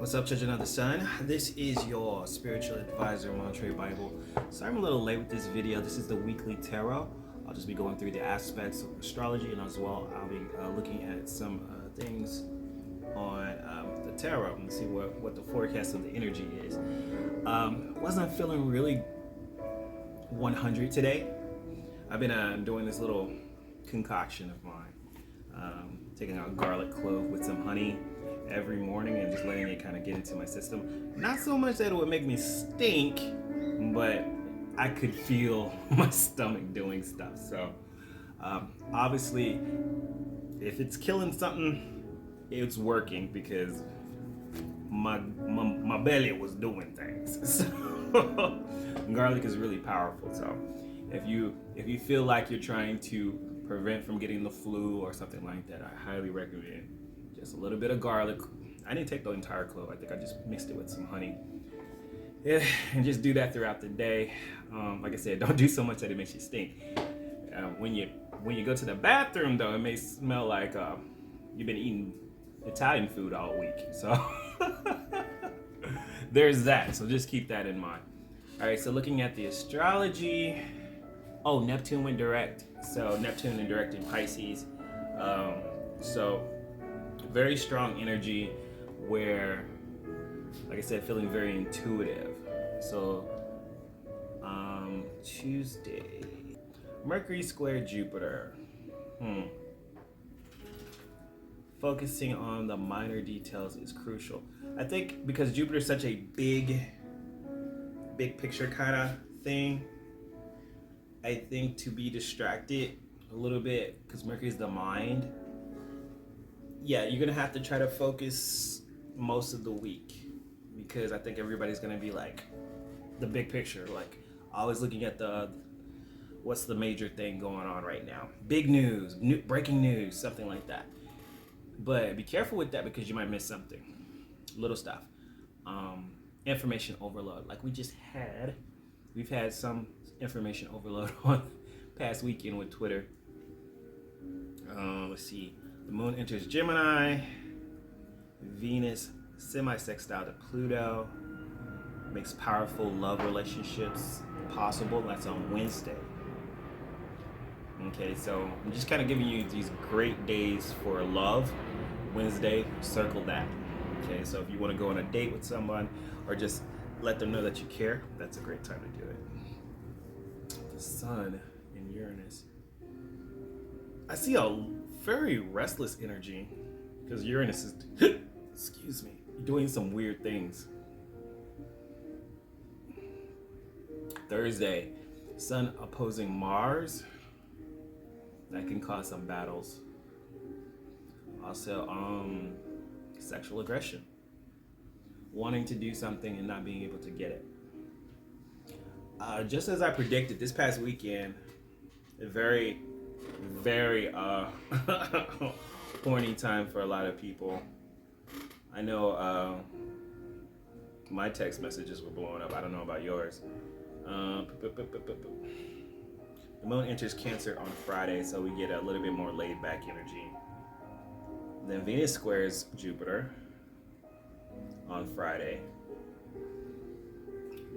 What's up, children of the sun? This is your spiritual advisor, Montre Bible. Sorry I'm a little late with this video. This is the weekly tarot. I'll just be going through the aspects of astrology, and as well I'll be looking at some things on the tarot and see what the forecast of the energy is. Wasn't feeling really 100 today. I've been doing this little concoction of mine, taking out garlic clove with some honey every morning and just letting it kind of get into my system. Not so much that it would make me stink, but I could feel my stomach doing stuff. So obviously, if it's killing something, it's working because my belly was doing things. So garlic is really powerful. So if you feel like you're trying to prevent from getting the flu or something like that, I highly recommend just a little bit of garlic. I didn't take the entire clove. I think I just mixed it with some honey. Yeah, and just do that throughout the day. Like I said, don't do so much that it makes you stink. When you go to the bathroom, though, it may smell like you've been eating Italian food all week. So there's that. So just keep that in mind. All right. So looking at the astrology. Oh, Neptune went direct. So Neptune and direct in Pisces. So very strong energy where, like I said, feeling very intuitive. So Tuesday, Mercury square Jupiter. Focusing on the minor details is crucial. I think because Jupiter is such a big picture kind of thing, I think to be distracted a little bit, because Mercury is the mind, yeah, you're gonna have to try to focus most of the week, because I think everybody's gonna be like the big picture, like always looking at what's the major thing going on right now, big news, breaking news, something like that. But be careful with that because you might miss something, little stuff, information overload. Like we've had some information overload on past weekend with Twitter. Let's see. The moon enters Gemini. Venus semi-sextile to Pluto. Makes powerful love relationships possible. That's on Wednesday. Okay, so I'm just kind of giving you these great days for love. Wednesday, circle that. Okay, so if you want to go on a date with someone or just let them know that you care, that's a great time to do it. The Sun in Uranus. I see a very restless energy because Uranus is, excuse me, doing some weird things. Thursday, Sun opposing Mars. That can cause some battles. Also, sexual aggression. Wanting to do something and not being able to get it. Just as I predicted, this past weekend, a very horny time for a lot of people. I know my text messages were blowing up. I don't know about yours. The moon enters Cancer on Friday, so we get a little bit more laid back energy. Then Venus squares Jupiter on Friday.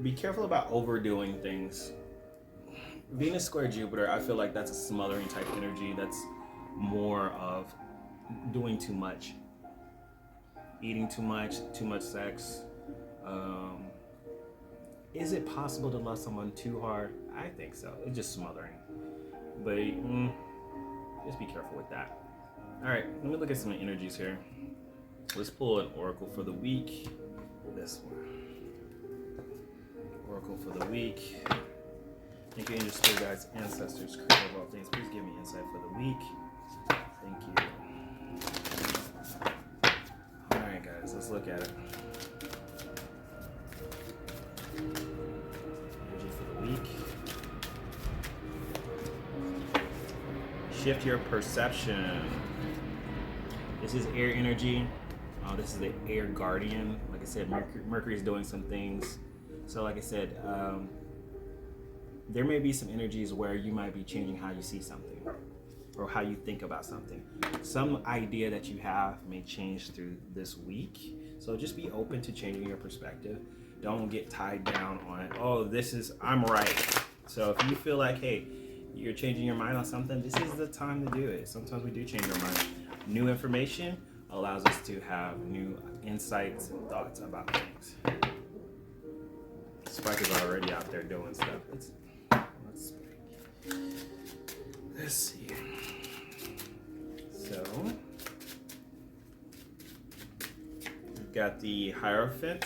Be careful about overdoing things. Venus square Jupiter, I feel like that's a smothering type energy. That's more of doing too much, eating too much sex. Is it possible to love someone too hard? I think so. It's just smothering. But just be careful with that. All right, let me look at some energies here. Let's pull an oracle for the week. This one. Oracle for the week. Thank you, angels, spirit guides, ancestors, creator of all things. Please give me insight for the week. Thank you. All right, guys, let's look at it. Energy for the week. Shift your perception. This is air energy. This is the air guardian. Like I said, Mercury is doing some things. So like I said, there may be some energies where you might be changing how you see something or how you think about something. Some idea that you have may change through this week. So just be open to changing your perspective. Don't get tied down on, oh, I'm right. So if you feel like, hey, you're changing your mind on something, this is the time to do it. Sometimes we do change our mind. New information allows us to have new insights and thoughts about things. Spike is already out there doing stuff. Let's see. So we've got the Hierophant,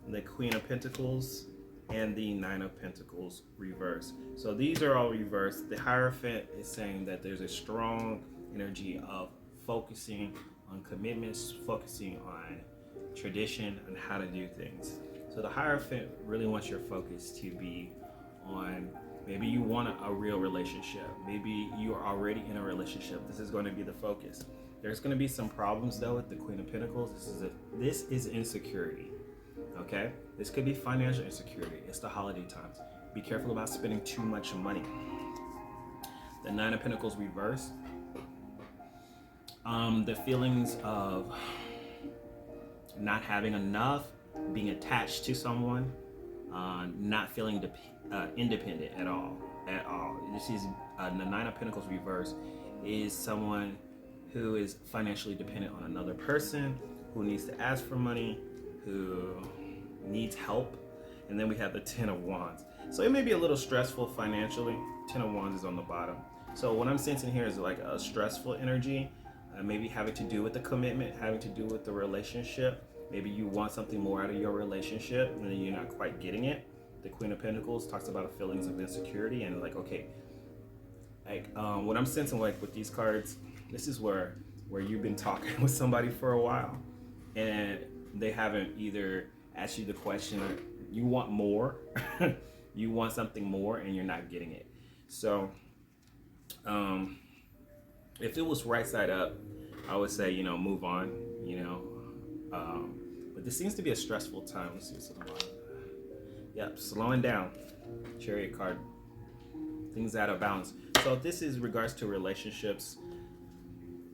the Queen of Pentacles, and the Nine of Pentacles reverse. So these are all reversed. The Hierophant is saying that there's a strong energy of focusing on commitments, focusing on tradition, and how to do things. So the Hierophant really wants your focus to be on, maybe you want a real relationship. Maybe you are already in a relationship. This is going to be the focus. There's going to be some problems though with the Queen of Pentacles. This is insecurity. Okay? This could be financial insecurity. It's the holiday times. Be careful about spending too much money. The Nine of Pentacles reverse. The feelings of not having enough, being attached to someone, not feeling independent at all. This is the Nine of Pentacles reverse is someone who is financially dependent on another person, who needs to ask for money, who needs help. And then we have the Ten of Wands. So it may be a little stressful financially. Ten of Wands is on the bottom. So what I'm sensing here is like a stressful energy, maybe having to do with the commitment, having to do with the relationship. Maybe you want something more out of your relationship and you're not quite getting it. The Queen of Pentacles talks about feelings of insecurity and like, okay, like what I'm sensing like with these cards, this is where you've been talking with somebody for a while and they haven't either asked you the question, or you want more, you want something more and you're not getting it. So if it was right side up, I would say, move on, but this seems to be a stressful time. Let's see what's on the bottom. Yep, slowing down. Chariot card. Things out of balance. So if this is regards to relationships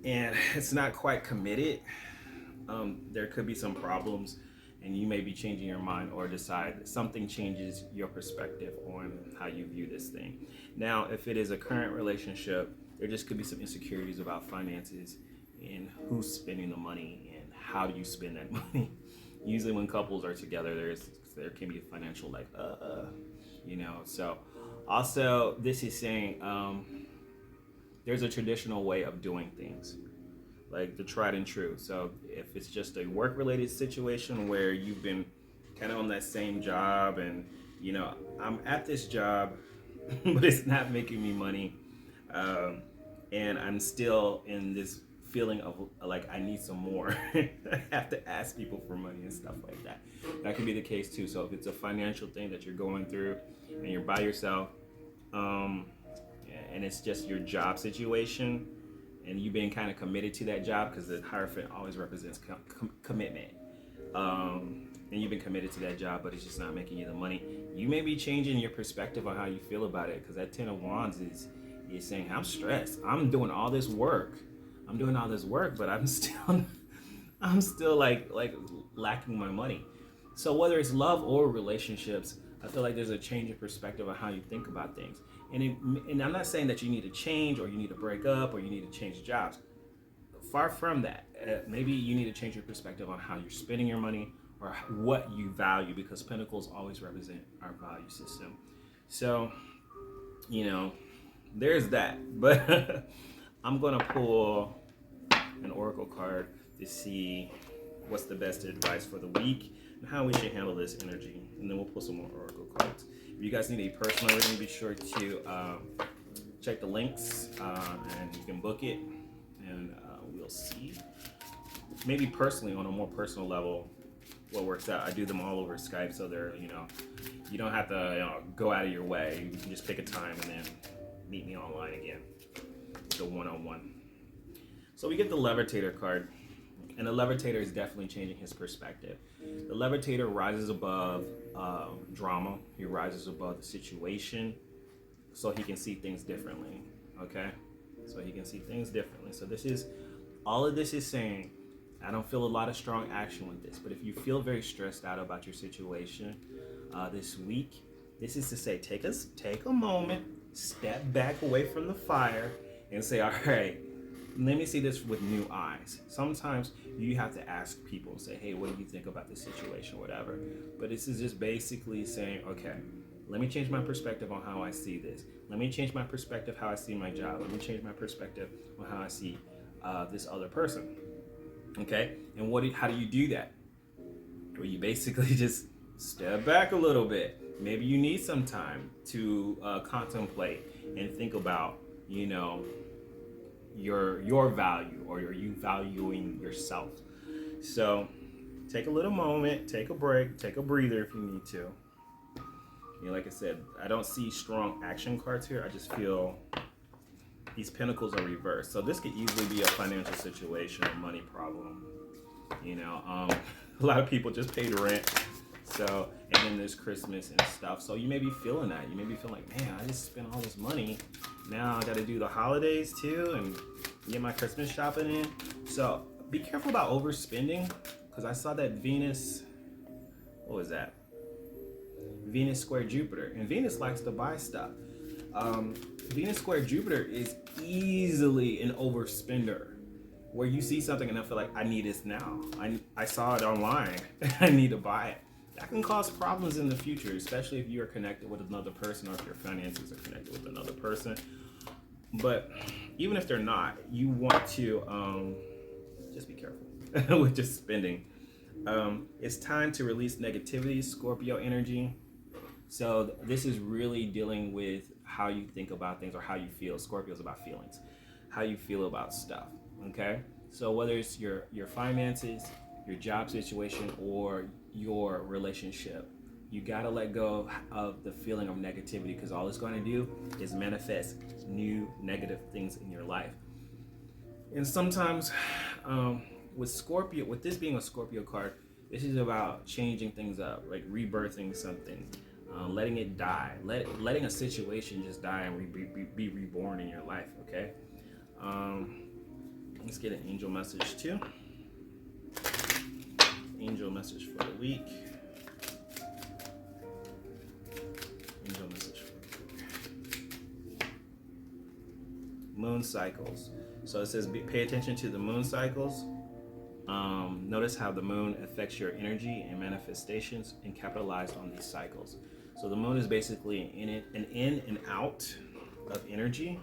and it's not quite committed, there could be some problems and you may be changing your mind or decide that something changes your perspective on how you view this thing. Now, if it is a current relationship, there just could be some insecurities about finances and who's spending the money and how do you spend that money. Usually when couples are together, there can be a financial So also this is saying there's a traditional way of doing things, like the tried and true. So if it's just a work related situation where you've been kind of on that same job and I'm at this job but it's not making me money, and I'm still in this feeling of like I need some more. I have to ask people for money and stuff like that. That could be the case too. So if it's a financial thing that you're going through and you're by yourself, and it's just your job situation and you've been kind of committed to that job, because the Hierophant always represents commitment, and you've been committed to that job but it's just not making you the money, you may be changing your perspective on how you feel about it, because that Ten of Wands is saying, I'm stressed, I'm doing all this work, but I'm still like lacking my money. So whether it's love or relationships, I feel like there's a change in perspective on how you think about things. And I'm not saying that you need to change or you need to break up or you need to change jobs. Far from that. Maybe you need to change your perspective on how you're spending your money or what you value, because Pentacles always represent our value system. So, there's that. But I'm going to pull an oracle card to see what's the best advice for the week and how we should handle this energy. And then we'll pull some more oracle cards. If you guys need a personal reading, be sure to check the links and you can book it. And we'll see. Maybe personally, on a more personal level, what works out. I do them all over Skype, so they're, you don't have to go out of your way. You can just pick a time and then meet me online again. The one-on-one. So we get the Levitator card, and the Levitator is definitely changing his perspective. The Levitator rises above drama. He rises above the situation, so he can see things differently. Okay, so he can see things differently. So all of this is saying, I don't feel a lot of strong action with this, but if you feel very stressed out about your situation this week, this is to say, take a moment, step back away from the fire, and say, all right, let me see this with new eyes. Sometimes you have to ask people and say, hey, what do you think about this situation, whatever. But this is just basically saying, okay, let me change my perspective on how I see this. Let me change my perspective how I see my job. Let me change my perspective on how I see this other person. Okay, and how do you do that? Well, you basically just step back a little bit. Maybe you need some time to contemplate and think about, your value, or are you valuing yourself? So take a little moment, take a break, take a breather if you need to. Like I said, I don't see strong action cards here. I just feel these pentacles are reversed. So this could easily be a financial situation or money problem. A lot of people just paid rent. So, and then there's Christmas and stuff. So you may be feeling that. You may be feeling like, man, I just spent all this money. Now I got to do the holidays too and get my Christmas shopping in. So be careful about overspending, because I saw that Venus, what was that? Venus square Jupiter. And Venus likes to buy stuff. Venus square Jupiter is easily an overspender, where you see something and I feel like I need this now. I saw it online. I need to buy it. That can cause problems in the future, especially if you are connected with another person, or if your finances are connected with another person. But even if they're not, you want to just be careful with just spending. It's time to release negativity, Scorpio energy. So this is really dealing with how you think about things or how you feel. Scorpio is about feelings, how you feel about stuff. Okay, so whether it's your finances, your job situation, or your relationship, you gotta let go of the feeling of negativity, because all it's going to do is manifest new negative things in your life. And sometimes with Scorpio, with this being a Scorpio card, this is about changing things up, like rebirthing something, letting it die, letting a situation just die and be reborn in your life. Okay. Let's get an angel message too. Angel message for the week. Angel message for the week. Moon cycles. So it says, pay attention to the moon cycles. Notice how the moon affects your energy and manifestations, and capitalize on these cycles. So the moon is basically an in and out of energy.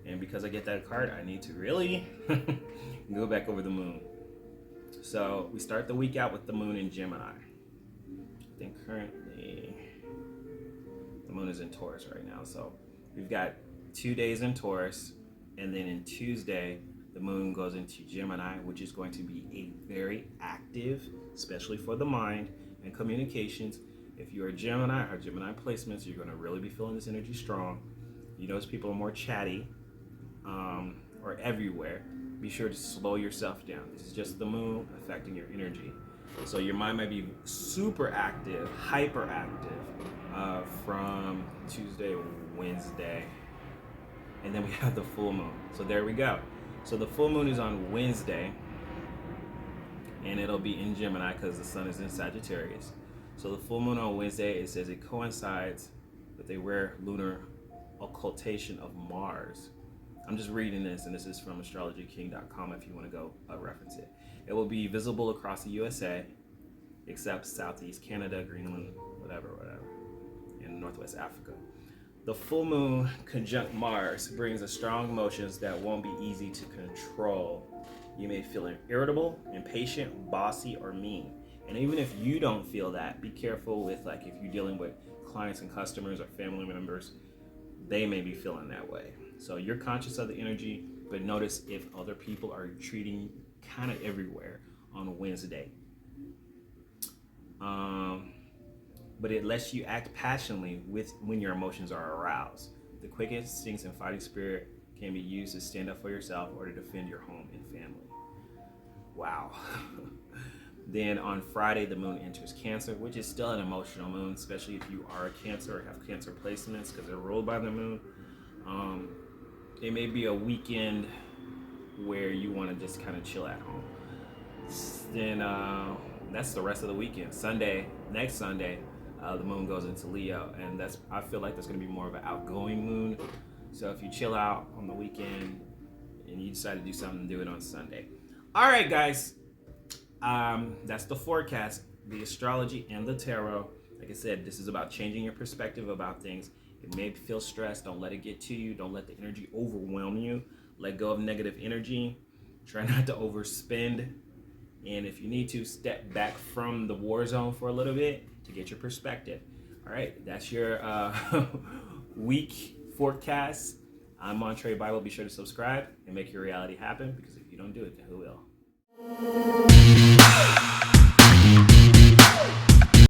And because I get that card, I need to really go back over the moon. So we start the week out with the moon in Gemini. I think currently the moon is in Taurus right now. So we've got 2 days in Taurus, and then in Tuesday, the moon goes into Gemini, which is going to be a very active, especially for the mind and communications. If you're a Gemini or Gemini placements, you're going to really be feeling this energy strong. You notice people are more chatty, or everywhere. Be sure to slow yourself down. This is just the moon affecting your energy. So your mind might be super active, hyperactive from Tuesday, Wednesday, and then we have the full moon. So there we go. So the full moon is on Wednesday, and it'll be in Gemini because the sun is in Sagittarius. So the full moon on Wednesday, it says it coincides with a rare lunar occultation of Mars. I'm just reading this, and this is from astrologyking.com if you want to go reference it. It will be visible across the USA, except Southeast Canada, Greenland, whatever, and Northwest Africa. The full moon conjunct Mars brings a strong emotions that won't be easy to control. You may feel irritable, impatient, bossy, or mean. And even if you don't feel that, be careful with, like, if you're dealing with clients and customers or family members, they may be feeling that way. So you're conscious of the energy, but notice if other people are treating you kind of everywhere on Wednesday. But it lets you act passionately when your emotions are aroused. The quick instincts and fighting spirit can be used to stand up for yourself or to defend your home and family. Wow. Then on Friday, the moon enters Cancer, which is still an emotional moon, especially if you are a Cancer or have Cancer placements, because they're ruled by the moon. It may be a weekend where you want to just kind of chill at home. Then that's the rest of the weekend. Next Sunday, the moon goes into Leo, and I feel like that's going to be more of an outgoing moon. So if you chill out on the weekend and you decide to do something, do it on Sunday. All right, guys. That's the forecast, the astrology, and the tarot. Like I said, this is about changing your perspective about things. It may feel stressed. Don't let it get to you. Don't let the energy overwhelm you. Let go of negative energy. Try not to overspend. And if you need to, step back from the war zone for a little bit to get your perspective. All right, that's your week forecast. I'm Montre Bible. Be sure to subscribe and make your reality happen, because if you don't do it, then who will?